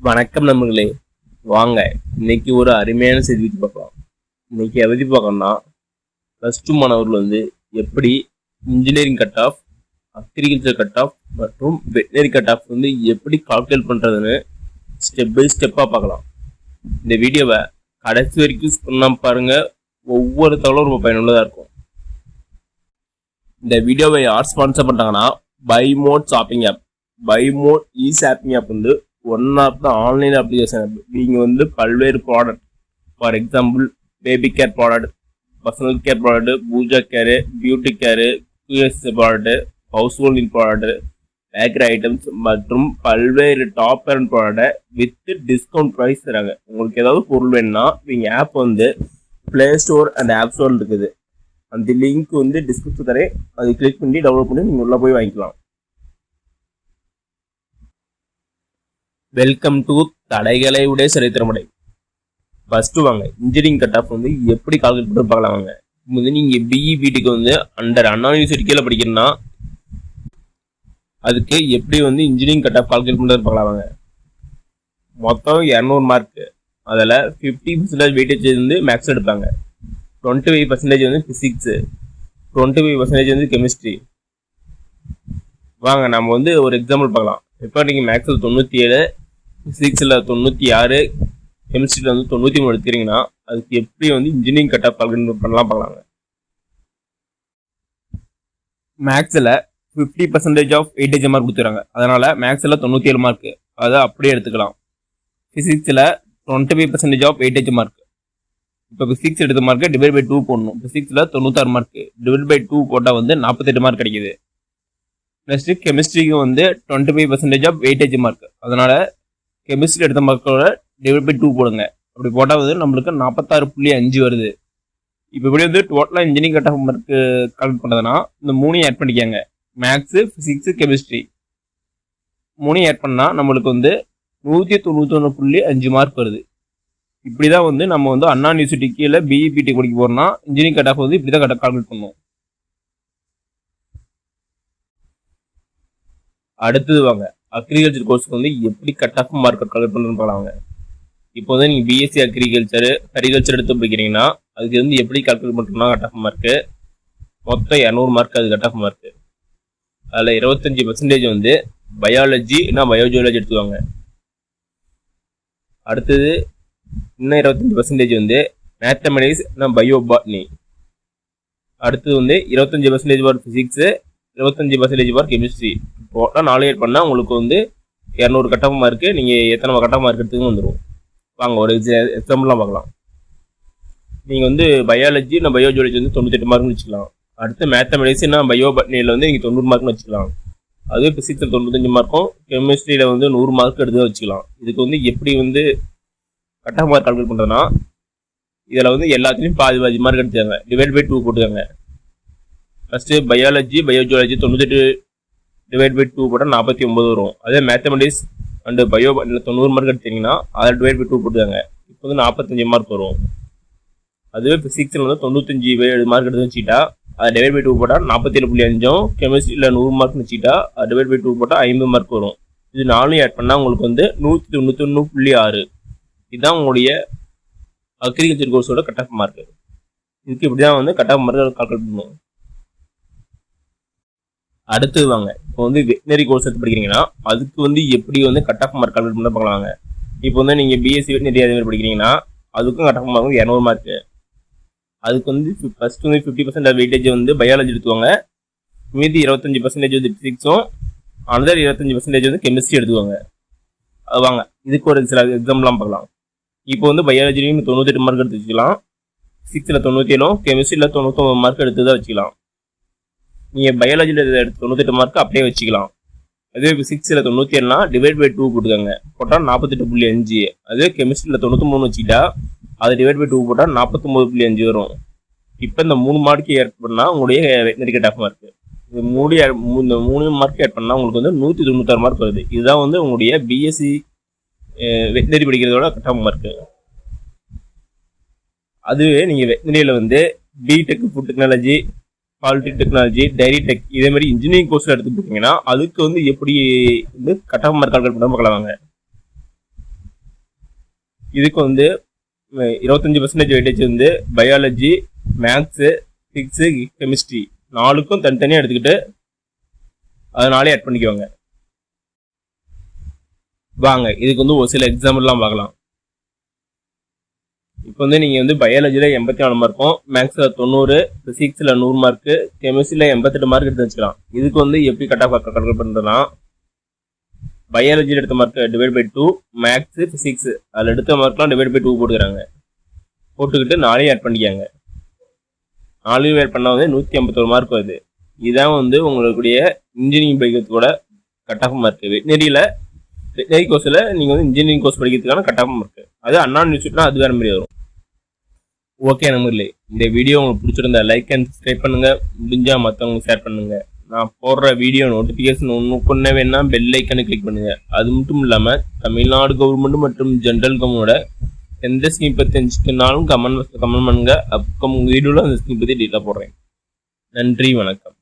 வணக்கம் நண்பர்களே, வாங்க இன்னைக்கு ஒரு அருமையான செய்தி பார்க்கலாம். இன்னைக்கு எதை பார்க்கணும்னா, +2 மாணவர்கள் எப்படி engineering cut off, agriculture cut off மற்றும் வெட்டினரி கட் ஆஃப் எப்படி கால்குலேட் பண்ணுறதுன்னு ஸ்டெப் பை ஸ்டெப்பாக பார்க்கலாம். இந்த வீடியோவை கடைசி வரைக்கும் சொன்னால் பாருங்க, ஒவ்வொரு தகவலும் ரொம்ப பயனுள்ளதாக இருக்கும். இந்த வீடியோவை யார் ஸ்பான்சர் பண்ணுறாங்கன்னா, பைமோட் ஷாப்பிங் ஆப். பைமோட் shopping app one of the online application. நீங்கள் பல்வேறு product, for example baby care product, personal care product, puja care, beauty care, QS product, house holding product, bakery items மற்றும் பல்வேறு டாப் அண்ட் ப்ராடக்டை with discount price தராங்க. உங்களுக்கு ஏதாவது பொருள் வேணும்னா நீங்கள் app play store and app store இருக்குது. அந்த லிங்க் டிஸ்கிரிப்ஷன் தரேன், அதை கிளிக் பண்ணி டவுன்லோட் பண்ணி நீங்கள் உள்ளே போய் வாங்கிக்கலாம். வெல்கம் டு தடைகளை உடைய சரித்திரமுடை. ஃபர்ஸ்ட் வாங்க இன்ஜினியரிங் கட் ஆஃப் எப்படி கால்குலேட் பண்ணி பார்க்கலாம். வாங்க நீங்கள் பிஇபிடிக்கு அண்டர் அண்ணா யூனிவர்சிட்டி கீழே படிக்கிறீங்கன்னா அதுக்கு எப்படி இன்ஜினியரிங் கட் ஆஃப் கால்குலேட் பண்ணுறது பார்க்கலாம். வாங்க மொத்தம் 200 மார்க். அதில் 50% வெயிட்டேஜ் மேக்ஸ் எடுப்பாங்க, 25% ஃபிசிக்ஸு, 25% கெமிஸ்ட்ரி. வாங்க நம்ம ஒரு எக்ஸாம்பிள் பார்க்கலாம். இப்போ நீங்கள் மேக்ஸில் 97, ஃபிசிக்ஸில் 96, கெமிஸ்ட்ரியில் 93 எடுத்துக்கிறீங்கன்னா அதுக்கு எப்படி இன்ஜினியரிங் கட் ஆஃப் கால்குலேட் பண்ணலாம் பார்க்கலாங்க. மேக்ஸில் 50% ஆஃப் வெயிட்டேஜ் மார்க் கொடுத்துறாங்க, அதனால் மேக்ஸில் 97 மார்க், அதை அப்படியே எடுத்துக்கலாம். ஃபிசிக்ஸில் 25% ஆஃப் வெயிட்டேஜ் மார்க். இப்போ ஃபிசிக்ஸ் எடுத்த மார்க்கு டிவைட் பை 2 போடணும். ஃபிசிக்ஸில் 96 மார்க்கு டிவைட் பை 2 போட்டால் 48 மார்க் கிடைக்கிது. நெக்ஸ்ட் கெமிஸ்ட்ரிக்கு 25% ஆஃப் வெயிட்டேஜ் மார்க், அதனால கெமிஸ்ட்ரி எடுத்த மார்க்கோட டிவைட் பை 2 போடுங்க. அப்படி போட்டால் நம்மளுக்கு 46.5 வருது. இப்போ இப்படி டோட்டலாக engineering cut off mark calculate பண்ணுறதுனா இந்த 3 ஆட் பண்ணிக்காங்க. மேக்ஸு, ஃபிசிக்ஸு, கெமிஸ்ட்ரி 3 ஆட் பண்ணால் நம்மளுக்கு 191.5 மார்க் வருது. இப்படி தான் நம்ம அண்ணா யூனிவர்சிட்டி கீழே பிஇபிடி படிக்க போகிறோம்னா இன்ஜினியரிங் கட் ஆஃப் இப்படி தான் கால்குலேட் பண்ணுவோம். அடுத்தது வாங்க அக்ரிகல்ச்சர் கோர்ஸுக்கு எப்படி கட் ஆஃப் மார்க் கால்குலேட் பண்ணுறதுன்னு பார்க்கலாங்க. இப்போ நீங்கள் பிஎஸ்சி அக்ரிகல்ச்சர் எடுத்து படிக்கிறீங்கன்னா அதுக்கு எப்படி கால்குலேட் பண்ணுறோம்னா கட் ஆஃப் மார்க்கு மொத்தம் 200 மார்க். அது கட் ஆஃப் மார்க்கு. அதில் 25% பயாலஜி இல்லைனா பயோஜியாலஜி எடுத்துவாங்க. அடுத்தது இன்னும் 25% மேத்தமெட்டிக்ஸ் இல்லைனா பயோபாட்னி. அடுத்தது 25% ஃபார் ஃபிசிக்ஸு, 25% ஃபார் கெமிஸ்ட்ரி. டோட்டலாக 4 ஏட் பண்ணால் உங்களுக்கு 200 கட் ஆஃப் மார்க்கு. நீங்கள் எத்தனை கட் ஆஃப் மார்க் எடுத்துன்னு வந்துடும். வாங்க ஒரு எக்ஸாம்பிள்லாம் பார்க்கலாம். நீங்கள் பயாலஜி இல்லை பயோஜியாலஜி 98 மார்க்னு வச்சுக்கலாம். அடுத்து மேத்தமெட்டிக்ஸ் என்ன பயோபாட்னியில் நீங்கள் 90 மார்க்னு வச்சுக்கலாம். அதுவே ஃபிசிக்ஸில் 95 மார்க்கும், கெமிஸ்ட்ரியில் 100 மார்க் எடுத்து வச்சுக்கலாம். இதுக்கு எப்படி கட் ஆஃப் மார்க் கால்குலேட் பண்ணுறதுனா இதில் எல்லாத்துலேயும் பாதி மார்க் எடுத்துக்காங்க, டிவைட் பை 2 போட்டுக்காங்க. First biology biogeology 98 divide by 2 போட்டால் 49 வரும். அதே மேத்தமெட்டிக்ஸ் அண்டு பயோபாட்னியில் 90 மார்க் எடுத்தீங்கன்னா அதை டிவைட் பை 2 போட்டுக்காங்க. இப்போ 45 மார்க் வரும். அதுவே ஃபிசிக்ஸில் 95 மார்க் எடுத்து வச்சுக்கிட்டா அதை டிவைட் பை 2 போட்டால் 47.5, கெமிஸ்ட்ரியில் 100 மார்க்னு வச்சுக்கிட்டா அதை டிவைட் பை 2 போட்டால் 50 மார்க் வரும். இது 4 ஆட் பண்ணால் உங்களுக்கு 191.6. இதுதான் உங்களுடைய அக்ரிகல்ச்சர் கோர்ஸோட கட் ஆஃப் மார்க். இதுக்கு இப்படி தான் கட் ஆஃப் மார்க் கால்குலேட் பண்ணுவோம். அடுத்தது வாங்க இப்போ வெட்டினரி கோர்ஸ் எடுத்து படிக்கிறீங்கன்னா அதுக்கு எப்படி கட் ஆஃப் மார்க் கால்குலேட் பண்ண பார்க்கலாங்க. இப்போ நீங்கள் பிஎஸ்சி வெட்டினரி அதே மாதிரி படிக்கிறீங்கன்னா அதுக்கும் கட் ஆஃப் மார்க் 200 மார்க்கு. அதுக்கு ஃபர்ஸ்ட் 50% வெயிட்டேஜ் பயாலஜி எடுத்துவாங்க. மீதி 25% ஃபிசிக்ஸும், அனதர் 25% கெமிஸ்ட்ரி எடுத்துவாங்க. அது வாங்க இதுக்கு ஒரு சில எக்ஸாம்பிள்லாம் பார்க்கலாம். இப்போ பயாலஜிலையும் 98 மார்க் எடுத்து வச்சுக்கலாம், ஃபிசிக்ஸில் 97, கெமிஸ்ட்ரியில் 99 மார்க் எடுத்து தான் வச்சுக்கலாம். நீங்கள் பயாலஜியில் எடுத்து 98 மார்க் அப்படியே வச்சுக்கலாம். அதே ஃபிசிக்ஸில் 97 டிவைட் பை 2 போட்டுக்காங்க, போட்டால் 48.5. அதே கெமிஸ்ட்ரியில் 93 வச்சுக்கிட்டா அதை டிவைட் பை 2 போட்டால் 49.5 வரும். இப்போ இந்த 3 மார்க்கு ஏட் பண்ணால் உங்களுடைய வெட்டினரி கட் ஆஃப் மார்க்கு. இந்த 3 மார்க் ஏட் பண்ணால் உங்களுக்கு 196 மார்க் வருது. இதுதான் உங்களுடைய பிஎஸ்சி வெட்டினரி படிக்கிறதோட கட் ஆஃப் மார்க்கு. அதுவே நீங்கள் வெட்டினரியில் BTech food technology, polytech technology, dairy tech இதே மாதிரி இன்ஜினியரிங் கோர்ஸில் எடுத்து போட்டிங்கன்னா அதுக்கு எப்படி கட் ஆஃப் மார்க் கால்குலேட் பண்ண பார்க்கலாம். வாங்க இதுக்கு வந்து 25% வெயிட்டேஜ் வந்து பயாலஜி, மேக்ஸு, ஃபிசிக்ஸு, கெமிஸ்ட்ரி 4க்கும் தனித்தனியாக எடுத்துக்கிட்டு அதனாலே ஆட் பண்ணிக்குவாங்க. வாங்க இதுக்கு வந்து ஒரு சில எக்ஸாம்பிள்லாம் பார்க்கலாம். இப்போ வந்து நீங்கள் வந்து பயாலஜியில் 84 மார்க்கும், மேக்ஸில் 90, ஃபிசிக்ஸில் 100 மார்க்கு, கெமிஸ்ட்ரியில் 88 மார்க் எடுத்து வச்சுக்கலாம். இதுக்கு வந்து எப்படி கட் ஆஃப் கல்குலேட் பண்ணுறதுனா, பயாலஜியில் எடுத்த mark divide by 2, maths, physics அதில் எடுத்த மார்க்லாம் டிவைட் பை 2 போட்டுக்கிறாங்க. போட்டுக்கிட்டு 4 ஆட் பண்ணிக்காங்க. 4 ஆட் பண்ணால் வந்து 151 மார்க் வருது. இதான் வந்து உங்களுடைய இன்ஜினியரிங் படிக்கிறதுக்கூட கட் ஆஃப் மார்க். வெட்டினரி கோர்ஸில் நீங்கள் வந்து இன்ஜினியரிங் கோர்ஸ் படிக்கிறதுக்கான கட் ஆஃப் மார்க். அது அண்ணா யூனிவர்சிட்டினா அது வேறு மாதிரி வரும். ஓகே நம்பர்லே, இந்த வீடியோ உங்களுக்கு பிடிச்சிருந்தா லைக் அண்ட் சப்ஸ்கிரைப் பண்ணுங்கள். முடிஞ்சால் மற்றவங்களுக்கு ஷேர் பண்ணுங்கள். நான் போடுற வீடியோ நோட்டிஃபிகேஷன் ஒன்று வேணா பெல் ஐக்கனை கிளிக் பண்ணுங்கள். அது மட்டும் இல்லாமல் தமிழ்நாடு கவர்மெண்ட் மற்றும் ஜென்ரல் கவர்மெண்டோட எந்த ஸ்கீம் பற்றி தெரிஞ்சுக்கினாலும் கமெண்ட் பண்ணுங்கள். அப்போ உங்கள் வீடியோவில் அந்த ஸ்கீம் பற்றி டீட்டெயிலாக போடுறேன். நன்றி, வணக்கம்.